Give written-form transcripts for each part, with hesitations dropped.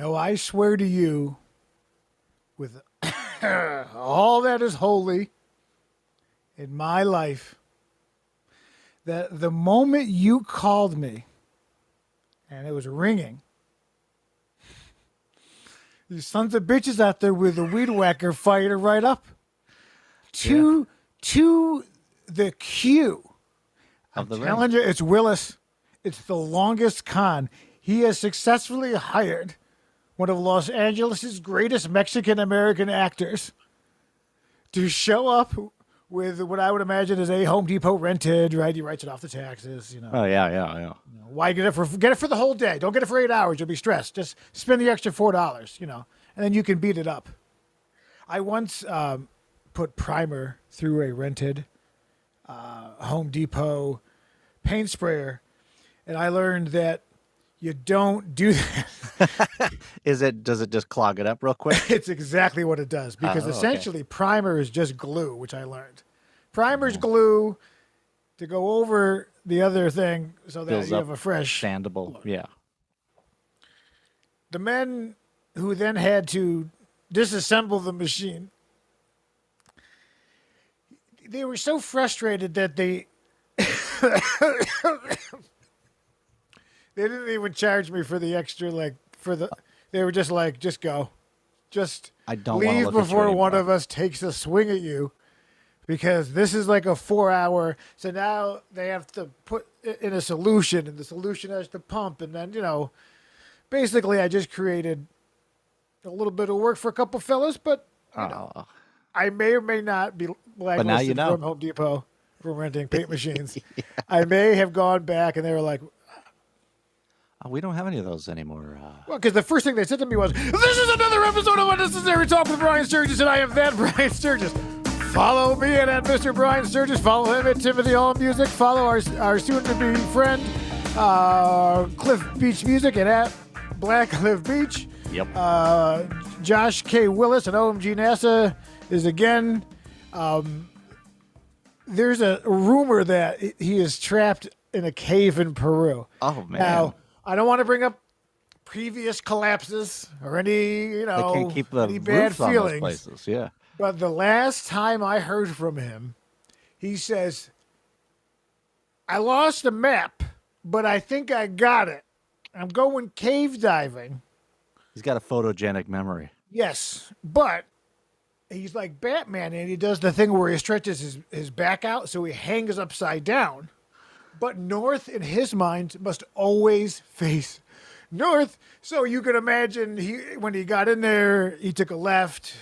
No, I swear to you, with all that is holy in my life, that the moment you called me and it was ringing, you sons of bitches out there with a weed whacker fired it right up to the queue. I'm Of the ring. telling you, it's Willis. It's the longest con. He has successfully hired one of Los Angeles' greatest Mexican-American actors to show up with what I would imagine is a Home Depot rented, right? He writes it off the taxes, you know. Oh, yeah. Why get it for the whole day? Don't get it for 8 hours. You'll be stressed. Just spend the extra $4, you know, and then you can beat it up. I once put primer through a rented Home Depot paint sprayer, and I learned that you don't do that. Does it just clog it up real quick? It's exactly what it does, because essentially primer is just glue, which I learned. Primer's glue to go over the other thing so that Fills you up have a fresh sandable. look. Yeah. The men who then had to disassemble the machine, they were so frustrated that they didn't even charge me for the extra, they were just like, just go. Just I don't wanna leave look at you before one anymore. of us takes a swing at you, because this is like a 4 hour. So now they have to put it in a solution, and the solution has to pump. And then, basically I just created a little bit of work for a couple fellas, but I may or may not be blacklisted you know. from Home Depot for renting paint machines. I may have gone back and they were like, We don't have any of those anymore. well, because the first thing they said to me was, "This is another episode of Unnecessary Talk with Brian Sturges, and I am that Brian Sturges. Follow me at Mr. Brian Sturges. Follow him at Timothy All Music. Follow our soon-to-be friend, Cliff Beach Music, and at Black Cliff Beach. Yep. Josh K. Willis and OMG NASA is again. There's a rumor that he is trapped in a cave in Peru. Oh, man. Now, I don't want to bring up previous collapses or any, They can't keep the any bad roofs on those feelings. places. Yeah. But the last time I heard from him, he says, "I lost the map, but I think I got it. I'm going cave diving." He's got a photogenic memory. Yes, but he's like Batman, and he does the thing where he stretches his back out so he hangs upside down. But north, in his mind, must always face north. So you can imagine when he got in there, he took a left.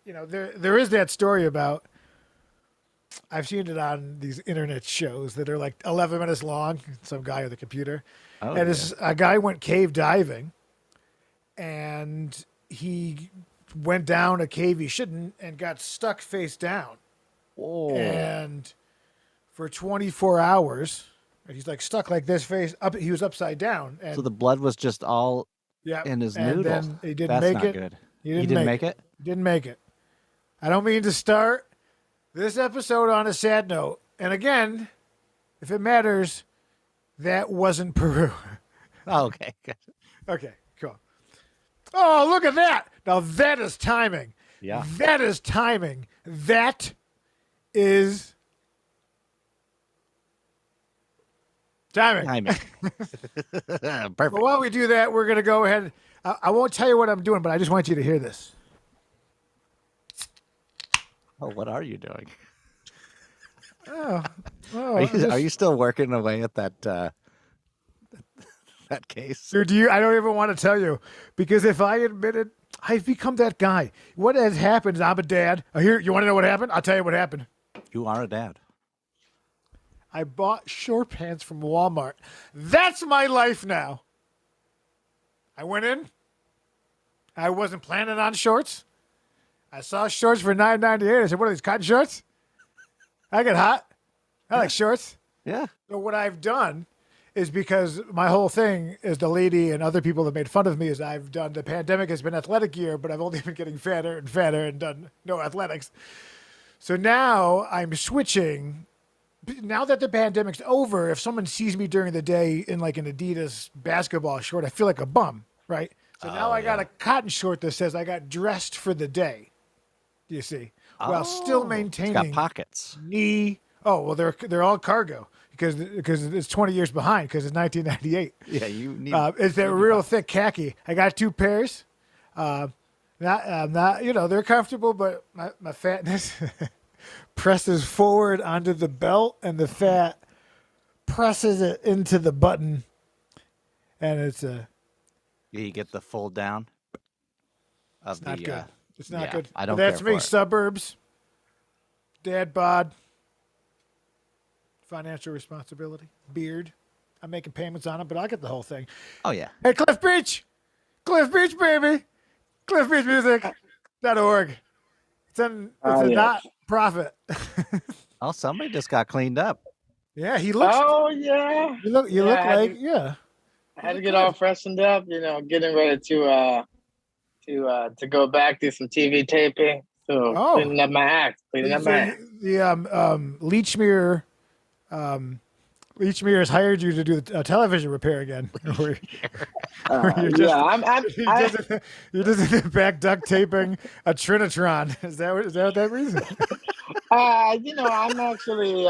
There is that story about, I've seen it on these internet shows that are like 11 minutes long, some guy with a computer. Oh, And a guy went cave diving, and he went down a cave he shouldn't and got stuck face down. Oh. And for 24 hours, he's like stuck like this face up. He was upside down. And So the blood was just all in his and noodle. then he didn't That's make not it. good. He He didn't, didn't make it? He didn't make it. I don't mean to start this episode on a sad note. And again, if it matters, that wasn't Peru. Oh, okay. Good. Okay, cool. Oh, look at that. Now that is timing. Yeah. That is timing. That is timing. Timing. But Perfect. while we do that, we're going to go ahead. I won't tell you what I'm doing, but I just want you to hear this. Oh, what are you doing? Oh, Are you still working away at that that case? Dude, I don't even want to tell you, because if I admit it, I've become that guy. What has happened is I'm a dad. You want to know what happened? I'll tell you what happened. You are a dad. I bought short pants from Walmart. That's my life now. I went in. I wasn't planning on shorts. I saw shorts for $9.98. I said, "What are these, cotton shorts?" I get hot. I like shorts. Yeah. So what I've done is, because my whole thing is the lady and other people that made fun of me, is the pandemic has been athletic year, but I've only been getting fatter and fatter and done no athletics. So now I'm switching. Now that the pandemic's over, if someone sees me during the day in like an Adidas basketball short, I feel like a bum, right? So now I got a cotton short that says I got dressed for the day. You see, while still It's got maintaining pockets. knee. Oh well, they're all cargo because it's 20 years behind because it's 1998. Yeah, you need. It's that real thick khaki. I got 2 pairs. Not they're comfortable, but my fatness presses forward onto the belt, and the fat presses it into the button, and it's You get the full down. Of not the, good. It's not yeah, good. I don't That's care me. for it. Suburbs, dad bod, financial responsibility, beard. I'm making payments on it, but I'll get the whole thing. Oh yeah. Hey, Cliff Beach, baby, cliffbeachmusic.org. It's a not profit. Oh, somebody just got cleaned up. Yeah, he looks. Oh yeah. You look like I had to get all freshened up, getting ready to go back do some TV taping. So cleaning up my act. The Leachmere has hired you to do a television repair again. You're just in the back duct taping a Trinitron. Is that what that reason? I'm actually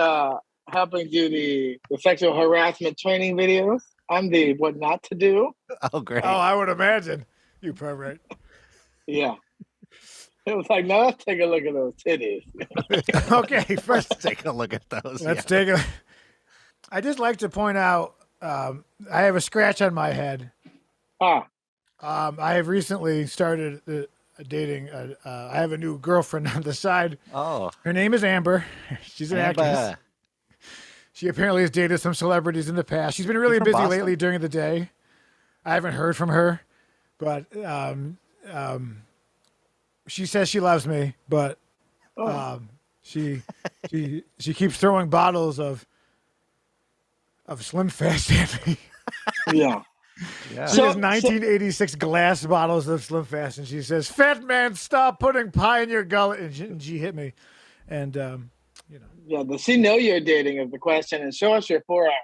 helping do the sexual harassment training videos. I'm the what not to do. Oh, great. Oh, I would imagine. You pervert. Yeah. It was like, now let's take a look at those titties. Okay, first take a look at those. Let's take a. I just like to point out, I have a scratch on my head. I have recently started dating. I have a new girlfriend on the side. Oh, her name is Amber. She's an actress. She apparently has dated some celebrities in the past. She's been really busy lately during the day. I haven't heard from her, but she says she loves me, but she keeps throwing bottles of Slim Fast at me. Yeah. She has 1986 glass bottles of Slim Fast, and she says, "Fat man, stop putting pie in your gullet." And she hit me, and Yeah, does she know you're dating is the question, and show us your forearms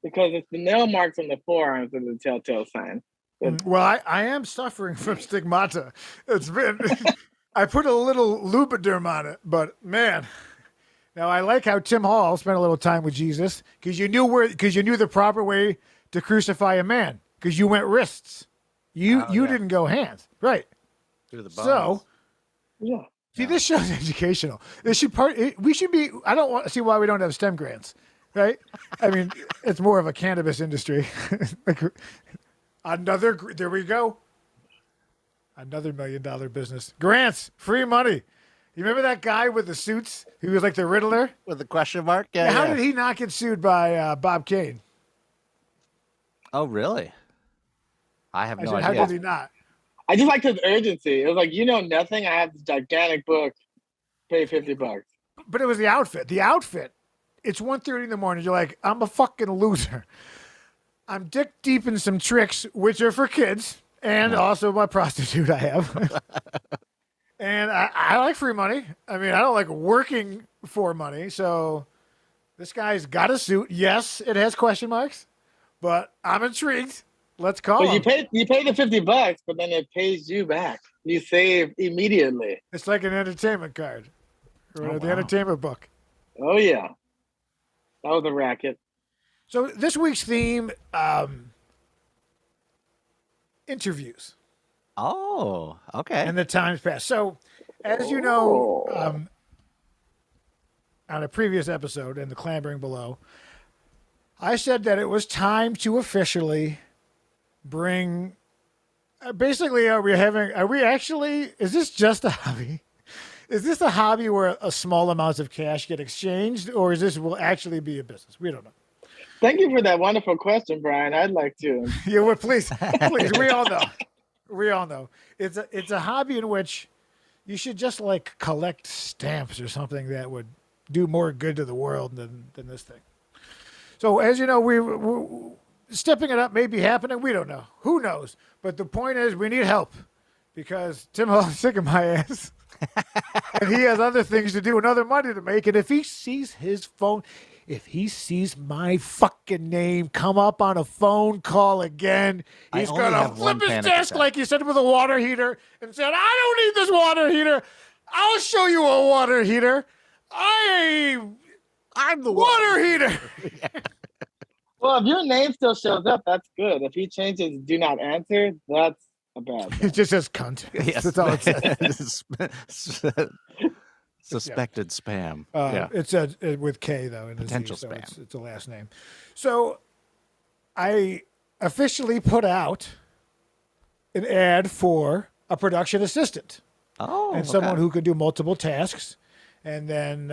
because it's the nail marks on the forearms that are the telltale sign. Well, I am suffering from stigmata. It's been I put a little Lubriderm on it, but man. Now I like how Tim Hall spent a little time with Jesus because you knew the proper way to crucify a man because you went wrists. You didn't go hands, right? Through the bones. So, yeah. See, this show's educational. We should be. I don't want to see why we don't have STEM grants, right? I mean, it's more of a cannabis industry. There we go. Another $1 million business. Grants, free money. You remember that guy with the suits? He was like the Riddler with the question mark. Yeah. How did he not get sued by Bob Kane? Oh, really? I have no idea. How did he not? I just like his urgency. It was like, nothing. I have this gigantic book. Pay $50. But it was the outfit. The outfit. It's 1:30 in the morning. You're like, I'm a fucking loser. I'm dick deep in some tricks, which are for kids, and also my prostitute I have. And I like free money. I mean, I don't like working for money. So this guy's got a suit. Yes, it has question marks, but I'm intrigued. Let's call him. You pay the $50, but then it pays you back. You save immediately. It's like an entertainment card. Or the entertainment book. Oh, yeah. That was a racket. So this week's theme, interviews. Oh, okay. And the times pass. So, as you know, on a previous episode in the clambering below, I said that it was time to officially bring. Basically, is this just a hobby? Is this a hobby where a small amounts of cash get exchanged, or will actually be a business? We don't know. Thank you for that wonderful question, Brian. I'd like to. Yeah, well, please. We all know. We all know it's a hobby in which you should just like collect stamps or something that would do more good to the world than this thing. So as you know, we're stepping it up may be happening. We don't know. Who knows? But the point is we need help because Tim Hall is sick of my ass. And he has other things to do and other money to make. And if he sees his phone, if he sees my fucking name come up on a phone call again, I he's only gonna have one flip his panic desk attack. like you said with a water heater and said, "I don't need this water heater. I'll show you a water heater. I'm the Water heater." Well, if your name still shows up, that's good. If he changes "do not answer," that's a bad It thing. just says cunt. Yes. That's all it says. Suspected spam. It's with K though in the Potential Z, so spam. it's a last name. So I officially put out an ad for a production assistant Oh, and someone who could do multiple tasks, and then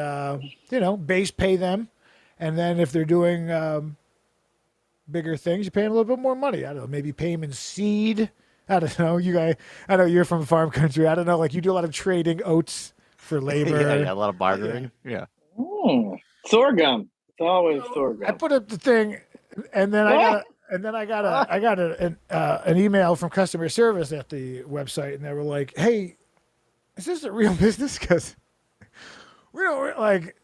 base pay them, and then if they're doing bigger things, you pay them a little bit more money. I don't know, maybe pay them in seed. I don't know. You guys, I know you're from farm country. I don't know. Like you do a lot of trading oats for labor. yeah, a lot of bartering. Yeah. Sorghum. It's always sorghum. I put up the thing, and then I got an email from customer service at the website, and they were like, "Hey, is this a real business? Because we don't like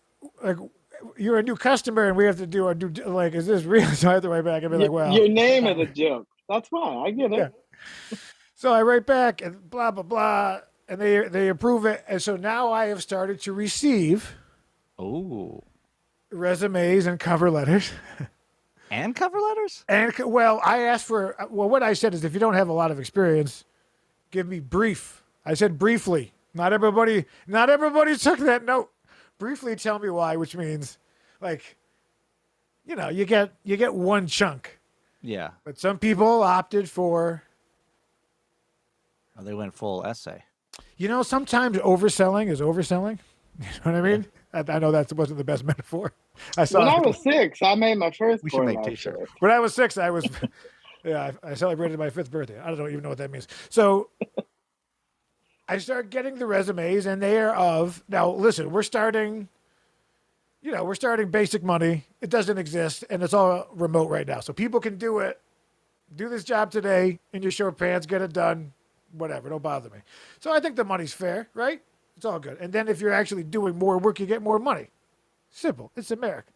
you're a new customer, and we have to do our due. Like, is this real?" So I have to write back and be like, "Well, your name is a joke. That's fine. I get it." Yeah. So I write back and blah blah blah, and they approve it, and so now I have started to receive resumes and cover letters. And cover letters? And well, I asked for what I said is if you don't have a lot of experience, give me brief. I said briefly. Not everybody took that note. Briefly tell me why, which means like you get one chunk. Yeah. But some people opted for They went full essay. Sometimes overselling is overselling. You know what I mean? I know that wasn't the best metaphor. When I was 6, I made my first. We should make t-shirts. When I was 6, I was, I celebrated my 5th birthday. I don't even know what that means. So I start getting the resumes, and they are now listen, we're starting basic money. It doesn't exist, and it's all remote right now. So people can do this job today in your short pants, get it done, whatever. Don't bother me. So I think the money's fair, right? It's all good. And then if you're actually doing more work, you get more money. Simple. It's America.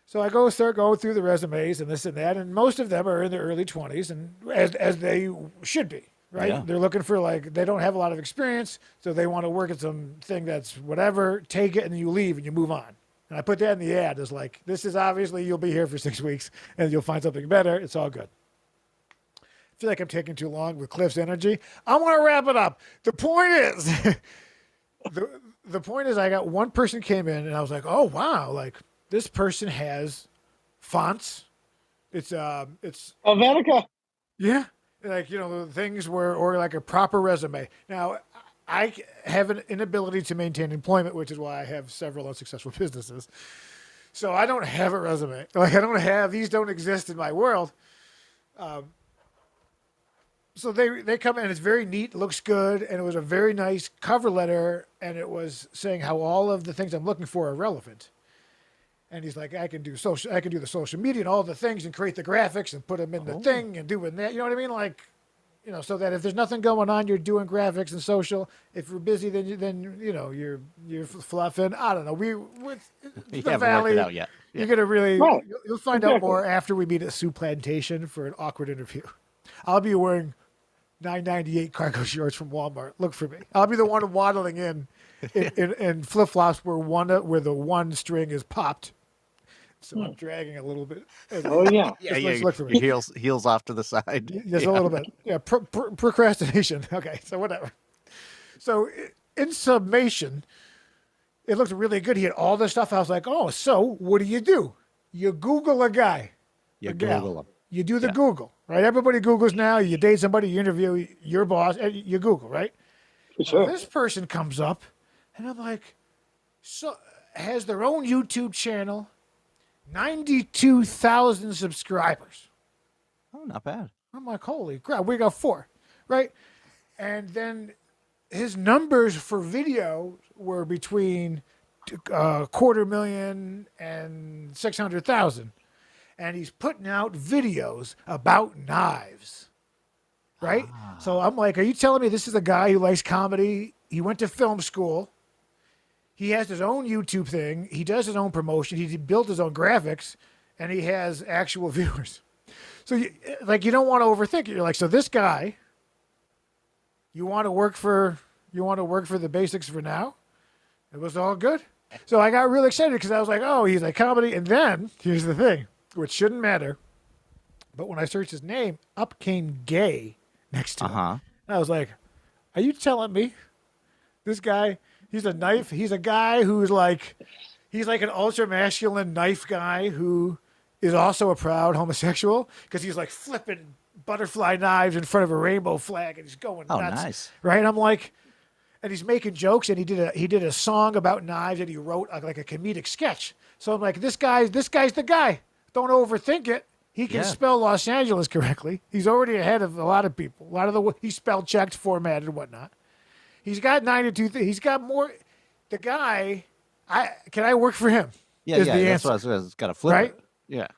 So I start going through the resumes and this and that, and most of them are in their early 20s, and as they should be, right? Yeah. They're looking for they don't have a lot of experience, so they want to work at something that's whatever, take it, and then you leave and you move on. And I put that in the ad as this is obviously you'll be here for 6 weeks and you'll find something better. It's all good. I feel like I'm taking too long with Cliff's energy. I want to wrap it up. The point is, the point is I got one person came in and I was like, oh, wow, this person has fonts. It's Helvetica. Yeah. Things or like a proper resume. Now, I have an inability to maintain employment, which is why I have several unsuccessful businesses. So I don't have a resume. These don't exist in my world. So they come in, it's very neat, looks good, and it was a very nice cover letter, and it was saying how all of the things I'm looking for are relevant. And he's like, I can do the social media and all the things and create the graphics and put them in the thing and doing that. You know what I mean? So that if there's nothing going on, you're doing graphics and social. If you're busy, then you're fluffing. I don't know. You the haven't Valley, worked it out yet. Yeah. You're gonna really Right. you'll find out more after we meet at Sioux Plantation for an awkward interview. I'll be wearing $9.98 cargo shorts from Walmart. Look for me. I'll be the one waddling in flip flops where the one string is popped. So I'm dragging a little bit. Oh yeah. Look for me. Heels off to the side. Just a little bit. Yeah, procrastination. Okay, so whatever. So in summation, it looked really good. He had all this stuff. I was like, oh, so what do? You Google a guy. You Google them. You do the Google, right? Everybody Googles now. You date somebody, you interview your boss, you Google, right? Sure. This person comes up, and I'm like, so has their own YouTube channel, 92,000 subscribers. Oh, not bad. I'm like, holy crap, we got 4, right? And then his numbers for video were between 250,000 and 600,000. And he's putting out videos about knives, right? So I'm like, are you telling me this is a guy who likes comedy? He went to film school. he has his own YouTube thing. He does his own promotion. He built his own graphics, and he has actual viewers. So, you don't want to overthink it. You're like, so this guy, you want to work for the basics for now? It was all good. So I got really excited because I was like, oh, he's like comedy. And then here's the thing, which shouldn't matter. But when I searched his name, up came gay next to him. And I was like, are you telling me this guy, he's a guy who's like, he's like an ultra masculine knife guy who is also a proud homosexual because he's like flipping butterfly knives in front of a rainbow flag and he's going nuts. Nice. Right? I'm like, and he's making jokes and he did a song about knives and he wrote like a comedic sketch. So I'm like, this guy's the guy. Don't overthink it. He can spell Los Angeles correctly. He's already ahead of a lot of people. He's spell checked, formatted, and whatnot. He's got 92 things. He's got more. The guy, can I work for him? Yeah, is the that's answer. what I was got to flip right? it. Yeah.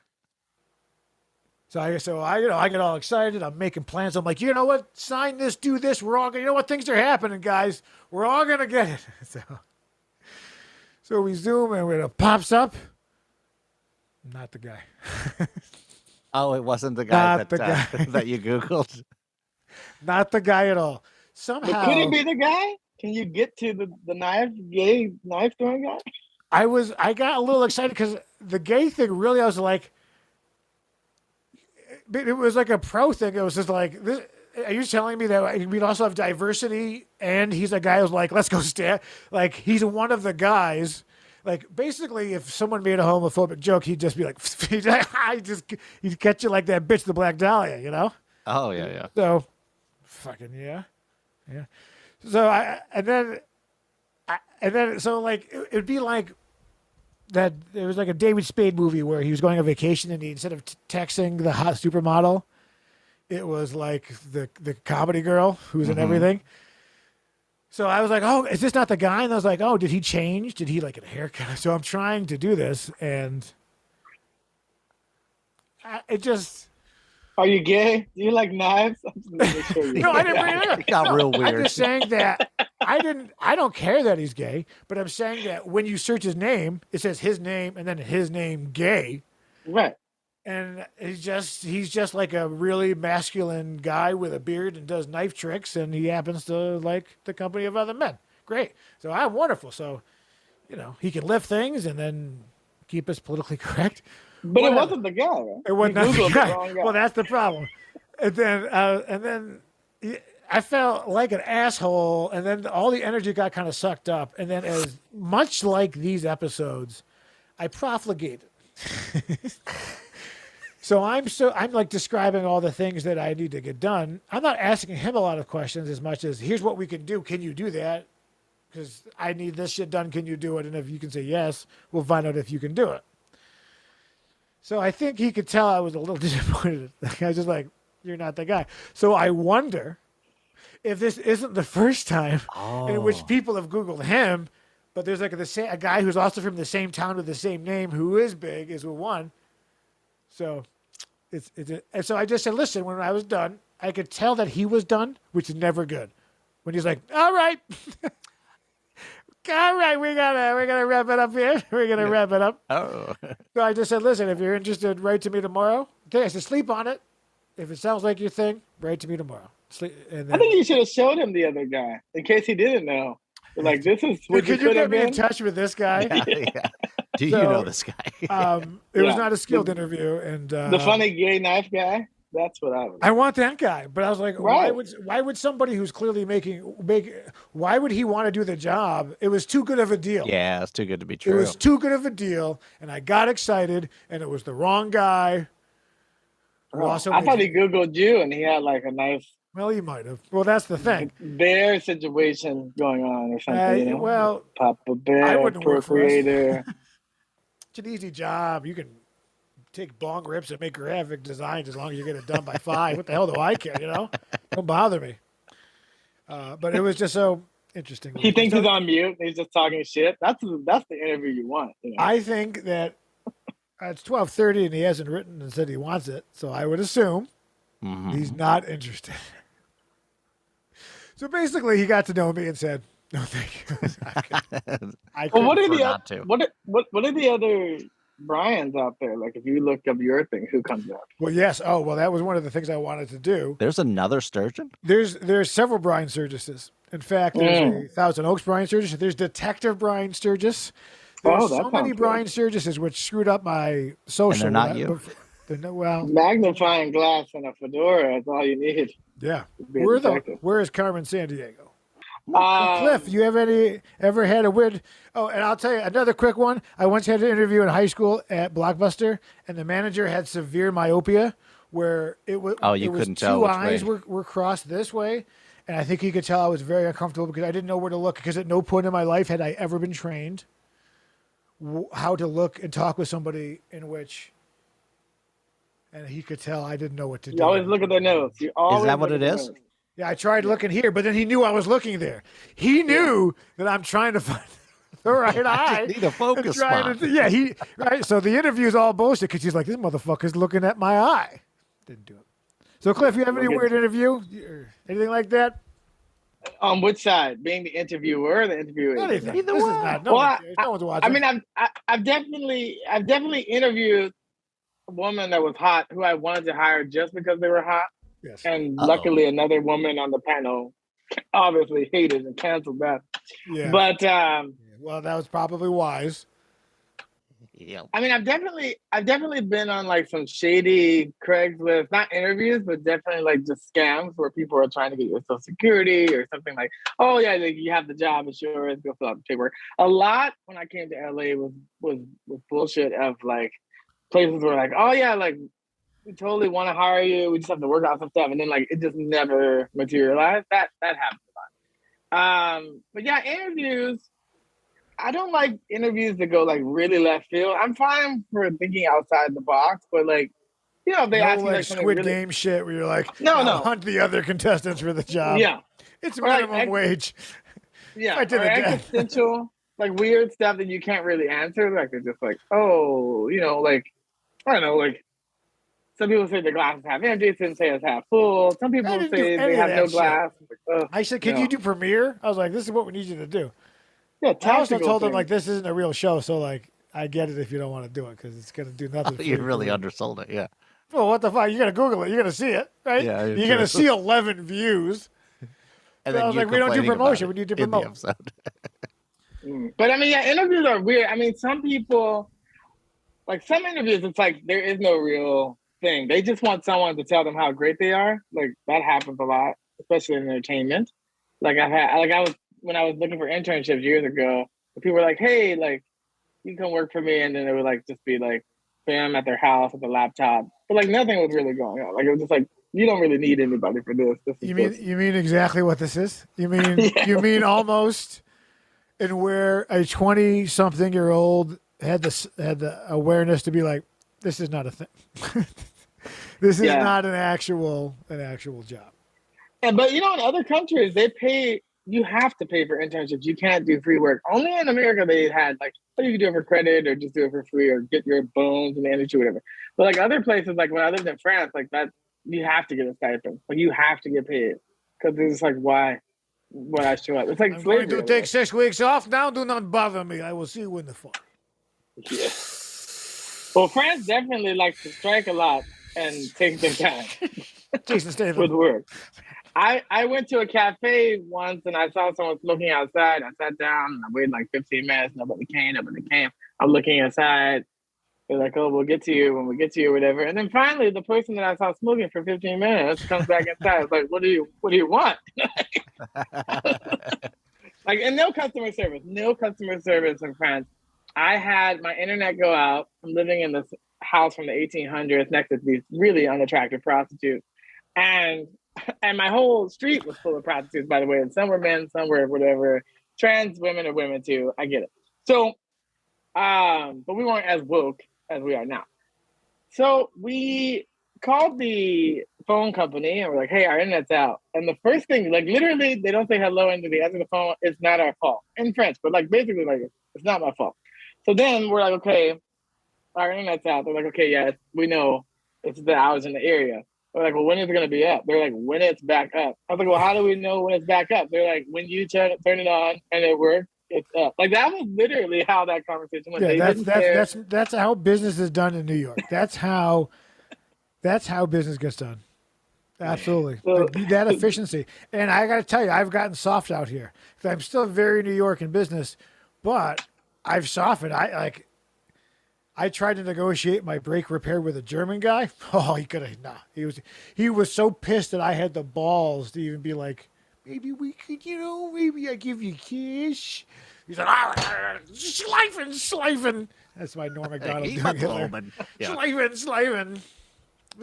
So I get all excited. I'm making plans. I'm like, you know what? Sign this, do this. We're all gonna, you know what? Things are happening, guys. We're all gonna get it. So we zoom and it pops up. Not the guy. Oh, it wasn't the guy guy. that you Googled? Not the guy at all. Somehow. But could it be the guy? Can you get to the gay knife throwing guy? I got a little excited because the gay thing really, I was like, it was like a pro thing. It was just like, this, are you telling me that we'd also have diversity? And he's a guy who's like, let's go stand. Like, he's one of the guys. Like, basically, if someone made a homophobic joke, he'd just be like, he'd catch you like that bitch, the Black Dahlia, you know? Oh, yeah. So, fucking yeah. So so like, it would be like that. There was like a David Spade movie where he was going on vacation and he, instead of texting the hot supermodel, it was like the comedy girl who's in everything. So I was like, oh, is this not the guy? And I was like, oh, did he change? Did he like get a haircut? So I'm trying to do this, and it just. Are you gay? Do you like knives? No, I didn't bring it up. It got real weird. I'm just saying that I don't care that he's gay, but I'm saying that when you search his name, it says his name and then his name gay. Right. And he's just like a really masculine guy with a beard and does knife tricks, and he happens to like the company of other men. Great. So I'm wonderful. So, he can lift things and then keep us politically correct. But it wasn't the guy, right? It wasn't the guy. Well, that's the problem. And then I felt like an asshole, and then all the energy got kind of sucked up. And then, as much like these episodes, I profligated. So I'm like describing all the things that I need to get done. I'm not asking him a lot of questions as much as, here's what we can do. Can you do that? Because I need this shit done. Can you do it? And if you can say yes, we'll find out if you can do it. So I think he could tell I was a little disappointed. I was just like, you're not the guy. So I wonder if this isn't the first time in which people have Googled him, but there's like a guy who's also from the same town with the same name who is big as one. So and so I just said, listen, when I was done, I could tell that he was done, which is never good. When he's like, all right. All right, we gotta wrap it up here. We're gonna wrap it up. Oh. So I just said, listen, if you're interested, write to me tomorrow. Okay, I said, sleep on it. If it sounds like your thing, write to me tomorrow. And then, I think you should have showed him the other guy in case he didn't know. Like, this is what could you get me in touch with this guy? Yeah. Do you know this guy? It was not a skilled interview, and the funny gay knife guy. That's what I was. I want that guy, but I was like, right. why would somebody who's clearly why would he want to do the job? It was too good of a deal. Yeah, it's too good to be true. It was too good of a deal, and I got excited, and it was the wrong guy. I thought he Googled you, and he had like a nice. Well, he might have. Well, that's the thing. Bear situation going on or something. Well, Papa Bear, I wouldn't procreator. It's an easy job. You can take bong rips and make graphic designs as long as you get it done by 5. What the hell do I care? Don't bother me. But it was just so interesting. He thinks he's on mute. He's just talking shit. That's the interview you want. I think that it's 12:30 and he hasn't written and said he wants it, so I would assume he's not interested. So basically, he got to know me and said, No, thank you. I Well, couldn't. what are prefer the not to. what are the other Brian's out there? Like, if you look up your thing, who comes up? Well, yes. Oh, well, that was one of the things I wanted to do. There's another sturgeon? There's several Brian Sturgises. In fact, there's a Thousand Oaks Brian Sturgis. There's Detective Brian Sturgis. Oh, There's that so many sounds good. Brian Sturgises, which screwed up my social. And they're not you? They're no, well, Magnifying glass and a fedora. That's all you need yeah. to be a detective. Where is Carmen Sandiego? Um, Cliff, you ever had a weird? Oh, and I'll tell you another quick one. I once had an interview in high school at Blockbuster, and the manager had severe myopia, where it was couldn't tell two which eyes way. were crossed this way, and I think he could tell I was very uncomfortable because I didn't know where to look. Because at no point in my life had I ever been trained how to look and talk with somebody in which, and he could tell I didn't know what to do. you always look at their nose. You always Is that what look it at their is? nose. Yeah, I tried looking here, but then he knew I was looking there. He knew that I'm trying to find the right eye. Need a focus spot. Right. So the interview's all bullshit because he's like, this motherfucker's looking at my eye. Didn't do it. So Cliff, you have any weird interview? Anything like that? On which side? Being the interviewer or the interviewee? Anything. Either This is way. not. No one's watching. I mean, I've definitely interviewed a woman that was hot who I wanted to hire just because they were hot. Yes. And Uh-oh. luckily, another woman on the panel obviously hated and canceled that. Yeah. But well, that was probably wise. Yeah. I mean, I've definitely been on like some shady Craigslist, not interviews, but definitely like just scams where people are trying to get your Social Security or something like, oh yeah, like, you have the job, it's yours, go fill out the paperwork. A lot when I came to LA was bullshit of like places where like, oh yeah, like we totally want to hire you, we just have to work out some stuff, and then like it just never materialized. That happens a lot. But yeah, interviews. I don't like interviews that go like really left field. I'm fine for thinking outside the box, but like, you know, if they ask me like something Squid really... Game shit where you're like, No. hunt the other contestants for the job. Yeah, It's Or like minimum wage. yeah, Fight to or the death. existential, like weird stuff that you can't really answer. Like they're just like, oh, you know, like I don't know, like some people say the glass is half empty, some say it's half full. Some people didn't do say any they of have no that shit. glass. Like, ugh, I said, can no. you do Premiere? I was like, this is what we need you to do. Yeah, I also tactical told them things. like this isn't a real show, so like I get it if you don't want to do it because it's gonna do nothing. You really undersold it, yeah. Well, what the fuck? You're gonna Google it. You're gonna see it, right? Yeah, you're true. gonna see 11 views. And So I was like, we don't do promotion. We need to in the promote. episode. But I mean, yeah, interviews are weird. I mean, some people, like some interviews, it's like there is no real thing. They just want someone to tell them how great they are. Like that happens a lot, especially in entertainment. Like when I was looking for internships years ago, people were like, "Hey, like you can come work for me," and then it would like just be like them at their house with a laptop, but like nothing was really going on. Like it was just like you don't really need anybody for this. You mean exactly what this is? You mean you mean almost, and where a 20-something-year-old had the awareness to be like, this is not a thing. This is not an actual job. But you know, in other countries, they pay. You have to pay for internships. You can't do free work. Only in America they had like, oh, you can do it for credit or just do it for free or get your bones in the industry, whatever. But like other places, like when I lived in France, like that, you have to get a stipend. Like you have to get paid because it's like why when I show up, it's like I'm slavery. going to take 6 weeks off now. Do not bother me. I will see you in the fall. Yeah. Well, France definitely likes to strike a lot and take their time Jason Statham with work. I went to a cafe once and I saw someone smoking outside. I sat down and I waited like 15 minutes. Nobody came. I'm looking inside. They're like, oh, we'll get to you when we get to you or whatever. And then finally, the person that I saw smoking for 15 minutes comes back inside. It's like, what do you want? Like, and no customer service in France. I had my internet go out. I'm living in this house from the 1800s next to these really unattractive prostitutes. And my whole street was full of prostitutes, by the way. And some were men, some were whatever. Trans women are women too. I get it. So, but we weren't as woke as we are now. So we called the phone company and we're like, hey, our internet's out. And the first thing, like literally, they don't say hello into the answer the phone. It's not our fault in French, but like basically like, it's not my fault. So then we're like, okay, our internet's out. They're like, okay, yeah, we know it's the hours in the area. We're like, well, when is it gonna be up? They're like, when it's back up. I was like, well, how do we know when it's back up? They're like, when you turn it on and it works, it's up. Like that was literally how that conversation went. Yeah, They that's how business is done in New York. That's how business gets done. Absolutely. So- Like, that efficiency. And I got to tell you, I've gotten soft out here. I'm still very New York in business, but I've softened. I tried to negotiate my brake repair with a German guy. Oh, he could have nah. He was so pissed that I had the balls to even be like, maybe we could, maybe I give you cash. He's like, slicing. That's my Norm Macdonald He's doing a Hitler. Bowman. Yeah.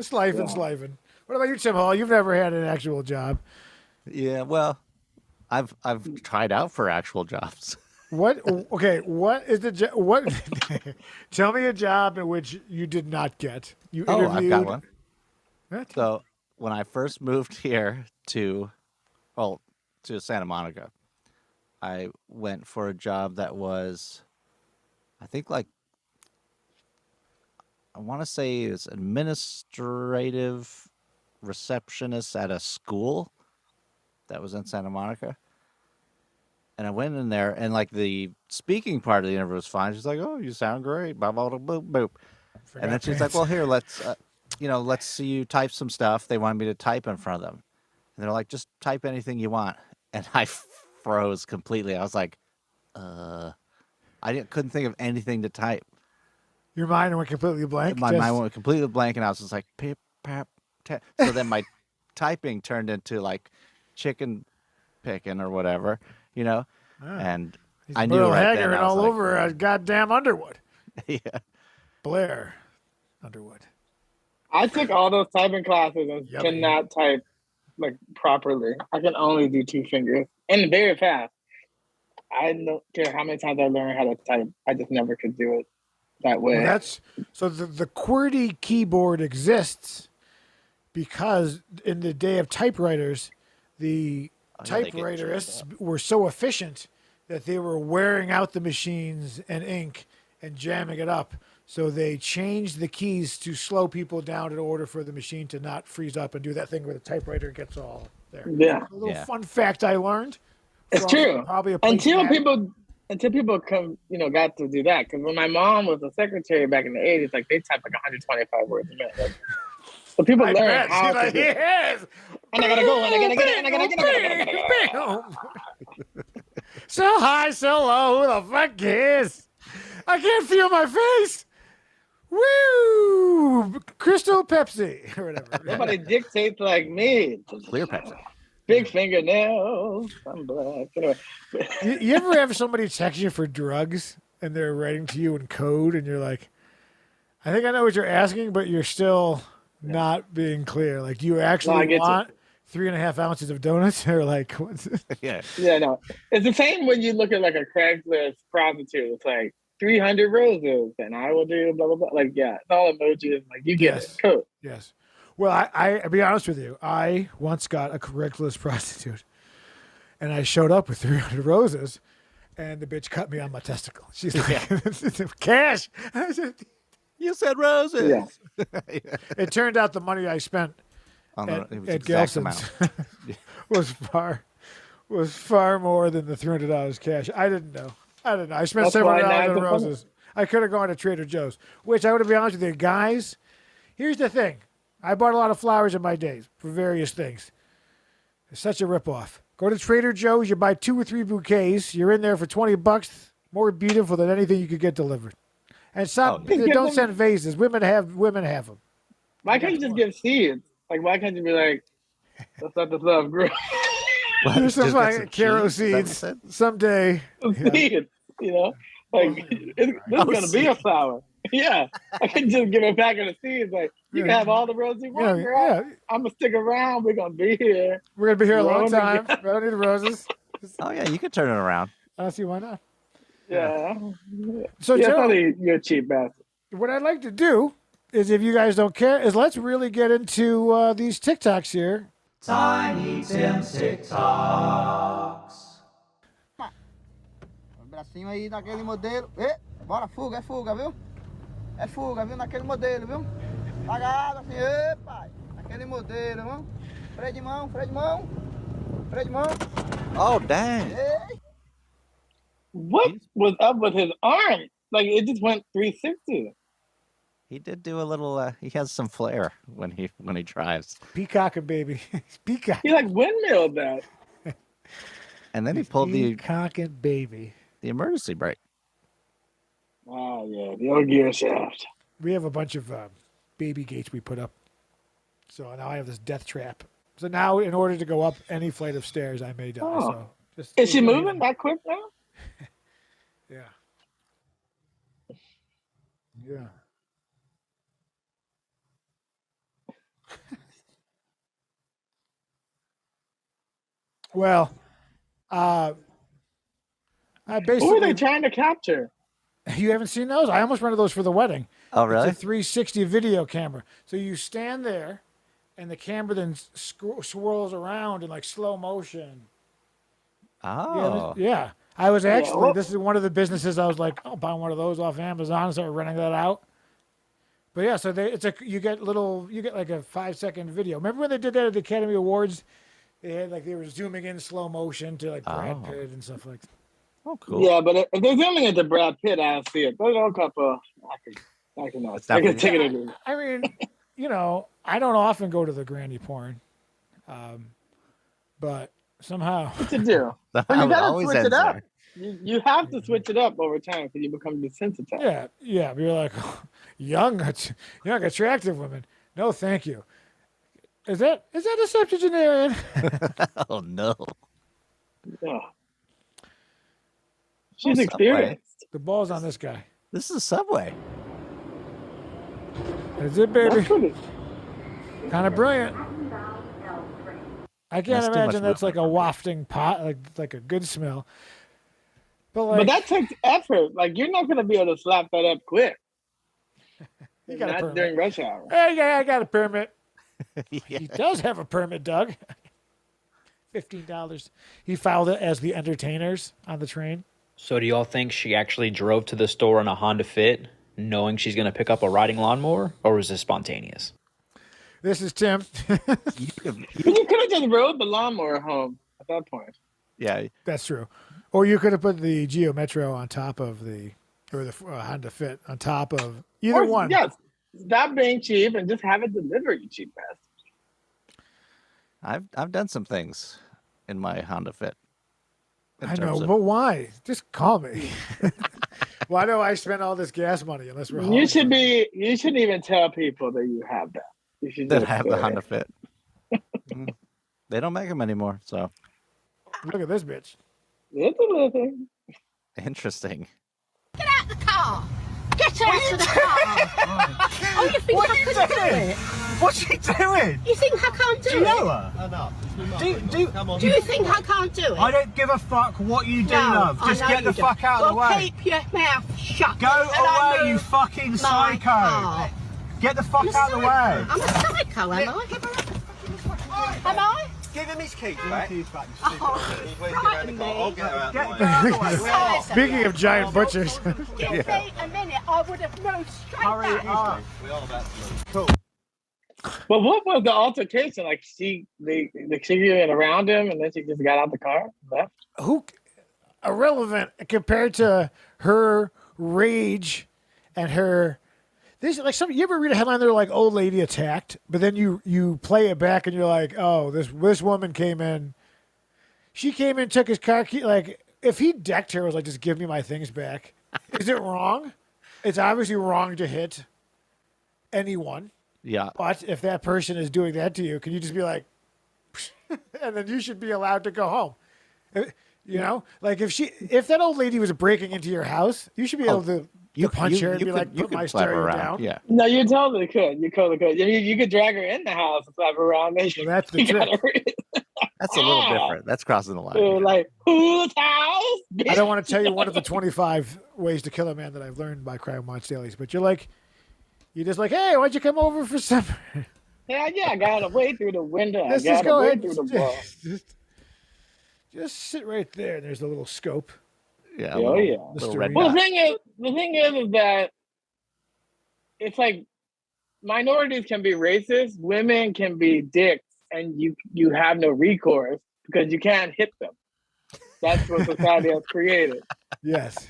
Slicing. What about you, Tim Hall? You've never had an actual job. Yeah, well, I've tried out for actual jobs. What? Okay. What is the what? Tell me a job in which you did not get. You Oh, interviewed. I've got one. What? So when I first moved here to Santa Monica, I went for a job that was, I think I want to say it's administrative receptionist at a school that was in Santa Monica. And I went in there, and like the speaking part of the interview was fine. She's like, "Oh, you sound great." Blah blah blah boop boop. And then she's like, "Well, here, let's see you type some stuff." They wanted me to type in front of them, and they're like, "Just type anything you want." And I froze completely. I was like, couldn't think of anything to type. Your mind went completely blank. My mind went completely blank, and I was just like, "Pip pap tap." So then my typing turned into like chicken picking or whatever, and He's I knew Merle right Haggard then. I all was like, over goddamn Underwood. yeah. Blair Underwood. I took all those typing classes and Yummy. cannot type like properly. I can only do two fingers and very fast. I don't care how many times I learned how to type. I just never could do it that way. Well, the QWERTY keyboard exists because in the day of typewriters, the they get typewriterists were so efficient that they were wearing out the machines and ink and jamming it up. So they changed the keys to slow people down in order for the machine to not freeze up and do that thing where the typewriter gets all there. Yeah. A little fun fact I learned. It's true. Probably a Until placemat. people come, got to do that. Because when my mom was a secretary back in the 80s, like they typed like 125 words a minute. Like, so people learn bet. how She's to like, do it. yes. And I gotta go, and I gotta get it, and I gotta get it. So high, so low, who the fuck cares? I can't feel my face. Woo! Crystal Pepsi or whatever. Nobody dictates like me. Clear Pepsi. Big fingernails. I'm black. Anyway. You ever have somebody text you for drugs and they're writing to you in code and you're like, I think I know what you're asking, but you're still not being clear. Like, do you actually want 3.5 ounces of donuts? Or like, what's it? Yeah. Yeah, no. It's the same when you look at like a Craigslist prostitute. It's like 300 roses and I will do blah, blah, blah. Like, yeah, it's all emojis. Like, you get it. Cool. Yes. Well, I'll be honest with you. I once got a Craigslist prostitute and I showed up with 300 roses and the bitch cut me on my testicle. She's like, cash. I said, You said roses. Yeah. it turned out the money I spent at Gelson's was far more than the $300 cash. I didn't know. I spent $700 on roses. I could have gone to Trader Joe's, which I would be honest with you, guys. Here's the thing. I bought a lot of flowers in my days for various things. It's such a ripoff. Go to Trader Joe's, you buy 2 or 3 bouquets. You're in there for $20, more beautiful than anything you could get delivered. And some don't send vases. Women have them. Why can't you just give seeds? Like, why can't you be like, let's let this love grow? There's some like Caro seeds someday. Seeds, like this is gonna be a flower. Yeah, I can just give a packet of seeds. Like, you can have all the roses you want, girl. Yeah. I'm gonna stick around. We're gonna be here. We're gonna be here a long time. I don't need the roses. Oh yeah, you could turn it around. I don't see why not. Yeah. So Joe, you're a cheap bastard. what I'd like to do is, if you guys don't care, is let's really get into these TikToks here. Tiny Tim's TikToks. Bracinho aí naquele modelo. Bora, fuga, viu? É fuga, viu? Naquele modelo, viu? Pagado assim, pai. Aquele modelo, irmão. Freio de mão, freio de mão. Freio de mão. Oh, dang. Ei. What was up with his arm? Like it just went 360. He did do a little. He has some flair when he drives. Peacocking, baby. Peacock. He like windmilled that. And then he pulled Peacocking, baby. the emergency brake. Oh yeah, the old gear shaft. We have a bunch of baby gates we put up. So now I have this death trap. So now, in order to go up any flight of stairs, I may die. Oh. So just Is she moving that quick now? Yeah. Yeah. Well, I Who basically. are they trying to capture? You haven't seen those? I almost rented those for the wedding. Oh, really? It's a 360 video camera. So you stand there, and the camera then swirls around in like slow motion. Oh. Yeah. I was actually, well- this is one of the businesses I was like, I'll buy one of those off Amazon and start renting that out. But yeah, so you get like a 5-second video. Remember when they did that at the Academy Awards? They were zooming in slow motion to like Brad Oh. Pitt and stuff like that. Oh, cool. Yeah, but if they're zooming into Brad Pitt, I don't see it. There's a couple. I can It's take definitely- it or leave it. I mean, I don't often go to the granny porn. But somehow, What to do? That Well, you gotta always switch it ends up. there. You have to switch it up over time because you become desensitized. yeah, you're like, young, attractive women. No, thank you. Is that a septuagenarian? Oh, no. Yeah. She's Subway. experienced. The ball's on this guy. This is a Subway. Is it, baby? That's pretty. Kind of brilliant. I can't That's too imagine much that's like a wafting pot, like a good smell. But But that takes effort. Like you're not gonna be able to slap that up quick. you got a Not permit. during rush hour. Hey, yeah, I got a permit. Yeah. He does have a permit, Doug. $15. He filed it as the entertainers on the train. So do y'all think she actually drove to the store in a Honda Fit knowing she's going to pick up a riding lawnmower, or was this spontaneous? This is Tim. But you could have just rode the lawnmower home at that point. Yeah. That's true. Or you could have put the Geo Metro on top of the Honda Fit on top of either Or, one. Yes. Stop being cheap and just have it delivered, you cheap bastard. I've done some things in my Honda Fit. in I know, terms of- but why? Just call me. Why do I spend all this gas money unless we're hauling You should something? you shouldn't even tell people that you have that. You should that just have the say, Honda Fit. Mm. They don't make them anymore, so Look at this bitch. It's a little thing. interesting. Get out the car! Get out of the car! Oh, you think I can do it? What's she doing? You think I can't do Do you it? know her? Do you think I can't do it? I don't give a fuck what you do, No, love. I Just know get you the fuck don't. out of the Well, way. keep your mouth shut. Go and I away, you move fucking my psycho. car. Get the I'm fuck a out of the way. I'm a psycho, am I? Am I? Give him his keys back. Oh, frighten me. Speaking of giant butchers, Give me a minute. I would have moved straight Hurry back. up. But what was the altercation? Like she went around him and then she just got out the car? Left? who irrelevant compared to her rage and her. This like some. You ever read a headline? They're like old lady attacked, but then you play it back and you're like, oh, this woman came in. She came in, took his car key. Like if he decked her, was like, just give me my things back. Is it wrong? It's obviously wrong to hit anyone. Yeah. But if that person is doing that to you, can you just be like, and then you should be allowed to go home? You know, like if that old lady was breaking into your house, you should be able to punch her and be like, put my slap her stereo around. down. Yeah. No, you totally could. You totally could. I mean, you could drag her in the house and slap her around. Then So that's the you got trick. her That's a little different. That's crossing the line. in. Like, whose house? I don't want to tell you one of the 25 ways to kill a man that I've learned by Crime Watch Dailies, but you're just like, hey, why'd you come over for supper? Yeah, I got to wait through the window. Let's I just got go to ahead. wait through the wall. Just sit right there. There's a little scope. Yeah. Oh, yeah. Little Mr. red Well, dot. the thing is that it's like minorities can be racist, women can be dicks, and you have no recourse because you can't hit them. That's what society has created. Yes.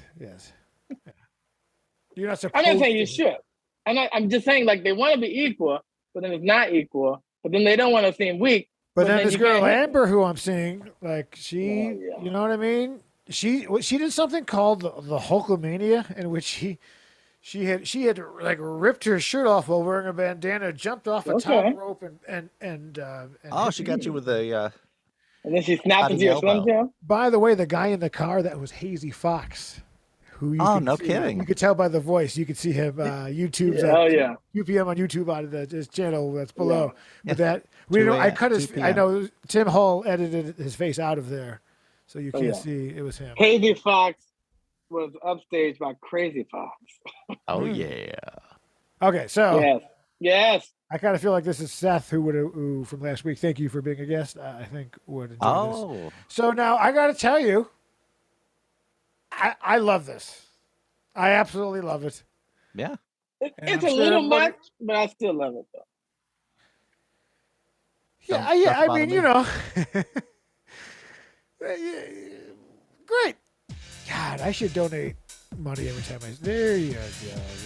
You're not supposed. I'm not saying you to. should. I'm just saying like they want to be equal, but then it's not equal. But then they don't want to seem weak. But then this you girl can't hit them. Amber, who I'm seeing, like Yeah. you know what I mean? She did something called the Hulkamania, in which she had like ripped her shirt off while wearing a bandana, jumped off a top rope, and Oh, she got you with a. And then she snapped into your Slim Jim. By the way, the guy in the car, that was Hazy Fox. Who you Oh, can no see. kidding. You could tell by the voice. You could see him. YouTube's Oh yeah. 2 p.m. on YouTube out of his channel that's below. Yeah. But that we 2 know I a.m., cut his. 2 I p.m. know Tim Hull edited his face out of there, so you can't yeah. see it was him. Hazy Fox was upstaged by Crazy Fox. Oh yeah. Okay, so Yes. I kind of feel like this is Seth who from last week. Thank you for being a guest. I think would enjoy this. Oh. So now I got to tell you, I love this. I absolutely love it. Yeah. It's I'm a sure little everybody- much, but I still love it though. Yeah, Some yeah. stuff I bother mean, me. you know, great. God, I should donate money every time I. There you go.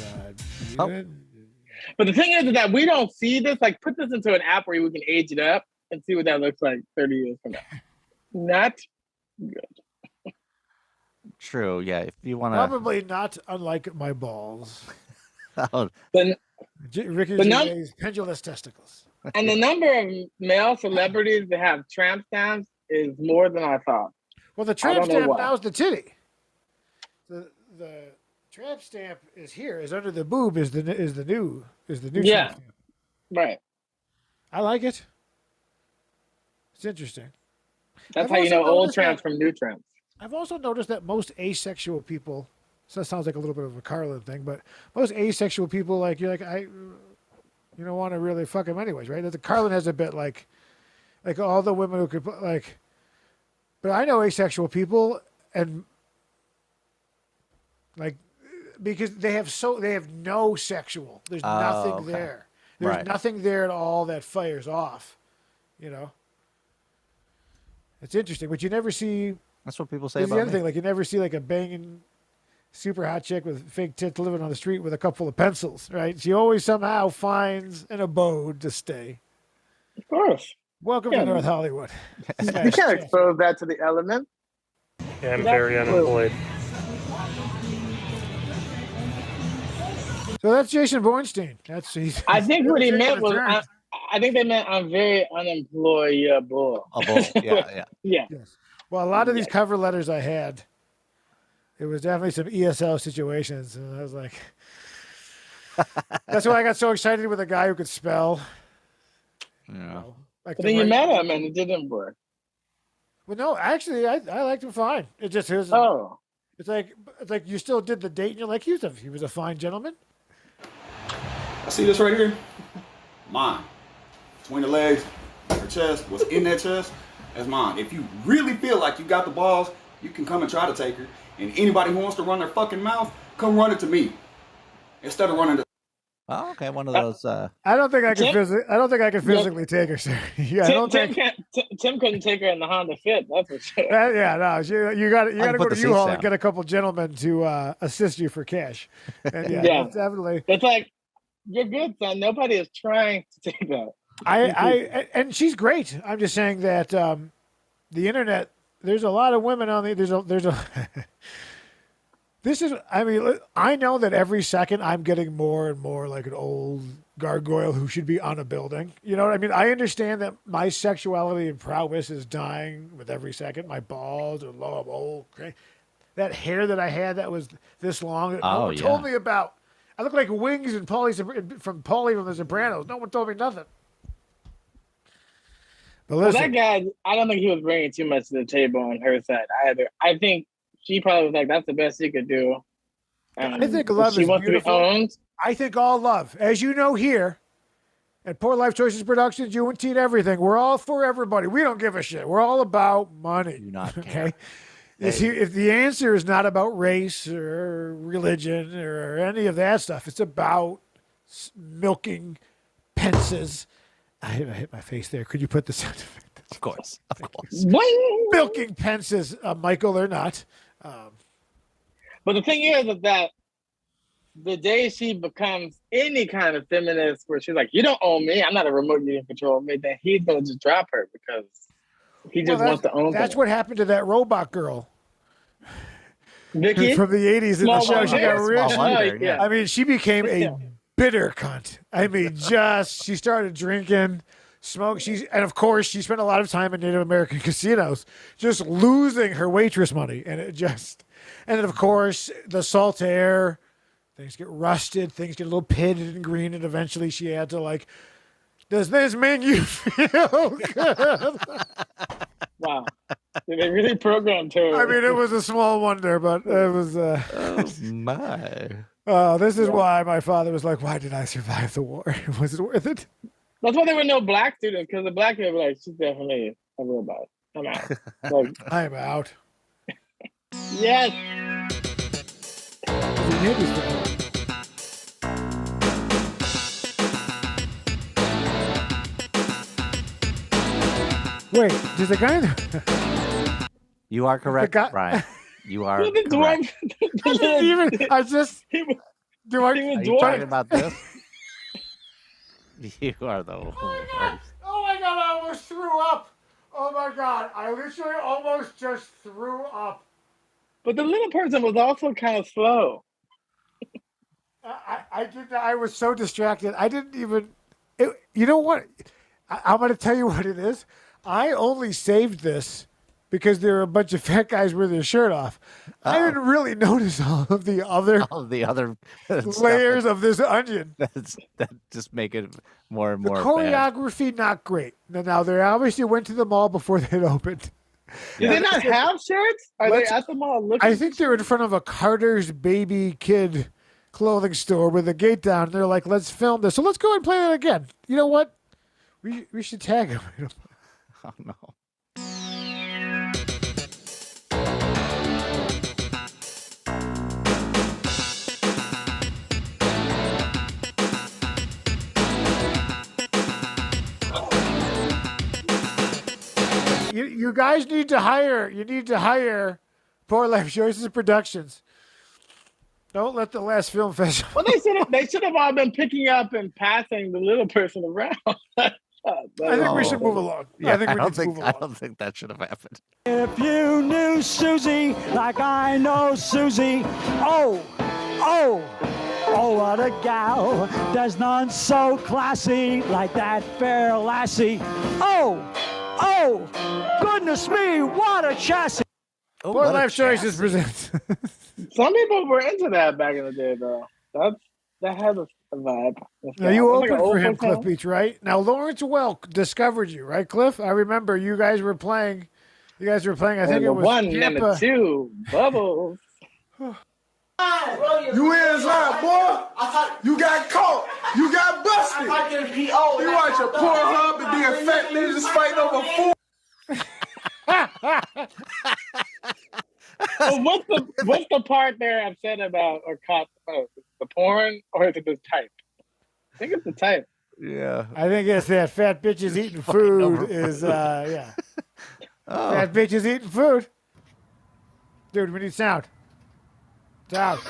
God. Oh. But the thing is that we don't see this. Like, put this into an app where we can age it up and see what that looks like 30 years from now. Not good. True. Yeah. If you want to. Probably not unlike my balls. Oh, But Ricky The num- Gervais' pendulous testicles. and the number of male celebrities that have tramp stamps is more than I thought. Well, the I tramp don't know stamp why. now is the titty. The tramp stamp is here. Is under the boob. Is the new Yeah. tramp stamp. Right. I like it. It's interesting. That's I've how you also know old noticed tramps from new tramps. I've also noticed that most asexual people. So that sounds like a little bit of a Carlin thing, but most asexual people, like you're like you don't want to really fuck him anyways, right? The Carlin has a bit like all the women who could put like. But I know asexual people, and like because they have no sexual. There's nothing okay. there. There's Right. nothing there at all that fires off. You know. It's interesting, but you never see. that's what people say Here's the about other me. thing, like you never see like a banging super hot chick with fake tits living on the street with a cup full of pencils, right? She always somehow finds an abode to stay. Of course. Welcome Yeah. to North Hollywood. You can't expose that to the elements. Yeah, I'm very unemployed. So that's Jason Bornstein. I think what he meant was, Turns. I think they meant I'm very unemployable. A bull. Yeah. Yeah. Yes. Well, a lot of these cover letters I had, it was definitely some ESL situations, and I was like, that's why I got so excited with a guy who could spell. Yeah. Like But then you met him and it didn't work. Well, no, actually, I liked him fine. It just was. Oh. It's like you still did the date, and you're like, he was a fine gentleman. I see this right here. Mine. Between the legs, her chest, what's in that chest, that's mine. If you really feel like you got the balls, you can come and try to take her. And anybody who wants to run their fucking mouth, come run it to me. Instead of running to Oh, okay. One of those. I don't think I can Tim- I don't think I can physically take her, sir. Yeah, I don't think. Tim couldn't take her in the Honda Fit, that's for sure. Yeah, no, you got to can go put to the U-Haul seats and down. get a couple gentlemen to assist you for cash. And yeah, Yeah. that's definitely. It's like, you're good, son. Nobody is trying to take that. And she's great. I'm just saying that the internet. There's a lot of women on the. There's a. This is. I mean, I know that every second I'm getting more and more like an old gargoyle who should be on a building. You know what I mean? I understand that my sexuality and prowess is dying with every second. My balls are low. I'm old. Okay? That hair that I had that was this long. That no one told me about. I look like Wings and Paulie from The Sopranos. No one told me nothing. But Well, listen, that guy, I don't think he was bringing too much to the table on her side either. I think she probably was like, that's the best she could do. I think love she is wants beautiful. to be owned. I think all love, as you know here at Poor Life Choices Productions, UNT and everything, we're all for everybody. We don't give a shit. We're all about money. Do not okay. If the answer is not about race or religion or any of that stuff, it's about milking Pence's. I hit my face there. Could you put the sound effect? Of course. Of course. Boing! Milking Pence's, Michael or not. But the thing is that the day she becomes any kind of feminist where she's like, you don't own me, I'm not a remote you can control me, then he's going to just drop her because he just wants to own her. That's what happened to that robot girl. Vicky? From the 80s in the show. She got real. Yeah. I mean, she became a bitter cunt. I mean, she started drinking, smoke. And of course, she spent a lot of time in Native American casinos, just losing her waitress money. And then of course, the salt air, things get rusted, things get a little pitted and green, and eventually she had to like, does this make you feel good? Wow. They really programmed her. I mean, it was a small wonder, but it was. Oh my. This is why my father was like, why did I survive the war? Was it worth it? That's why there were no black students, because the black people were like, she's definitely a robot. I'm out. Like, I'm out. Yes. Wait, does the guy? You are correct, Brian. You are correct. I just. Do I? Are you talking about this? You are the worst. Oh my god! I almost threw up. Oh my god! I literally almost just threw up. But the little person was also kind of slow. I did. I was so distracted. I didn't even. You know what? I'm going to tell you what it is. I only saved this because there were a bunch of fat guys with their shirt off. I didn't really notice all of the other layers of this onion. That just make it more and more. The choreography not great. Now they obviously went to the mall before they'd opened. Do they not have shirts? Are they at the mall looking? I think they're in front of a Carter's baby kid clothing store with the gate down. They're like, let's film this. So let's go and play it again. You know what? We should tag him. Oh no. You guys need to hire. You need to hire Poor Life Choices Productions. Don't let the last film festival. Well, they should have all been picking up and passing the little person around. I think we should move along. Yeah, I don't think that should have happened. If you knew Susie like I know Susie, oh, what a gal. There's none so classy like that fair lassie. Oh, goodness me, what a chassis. Poor Life Choices presents. Some people were into that back in the day, though. That had a vibe. Now, you opened for him, Cliff Beach, right? Now, Lawrence Welk discovered you, right, Cliff? I remember you guys were playing. I think it was one Tampa. and the two bubbles. You inside, boy. You got caught. You got busted. You watch your poor hub and be a fat ninjas fighting over four. Well, what's the part they're upset about or caught the most? The porn or is it the type? I think it's the type. Yeah. I think it's that fat bitches eating food is, yeah. Oh. Fat bitches eating food. Dude, we need sound. Sound.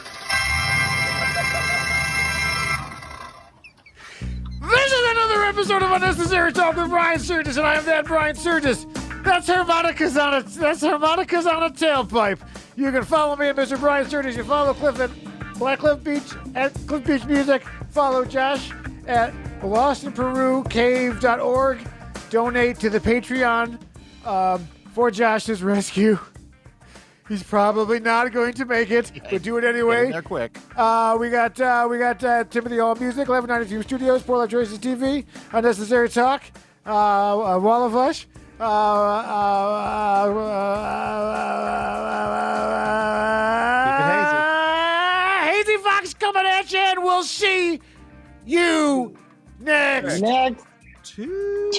This is another episode of Unnecessary Talk with Brian Sturges, and I am that Brian Sturges. That's harmonicas on a tailpipe. You can follow me at Mr. Brian Sturges. You follow Cliff at Black Cliff Beach at Cliff Beach Music. Follow Josh at LostInPeruCave.org. Donate to the Patreon for Josh's rescue. He's probably not going to make it, but do it anyway. They're quick. We got Timothy All Music, 1192 Studios, Poor Life Choices TV, Unnecessary Talk, Wall of Ush. Hazy Fox coming at you, and we'll see you next. Two.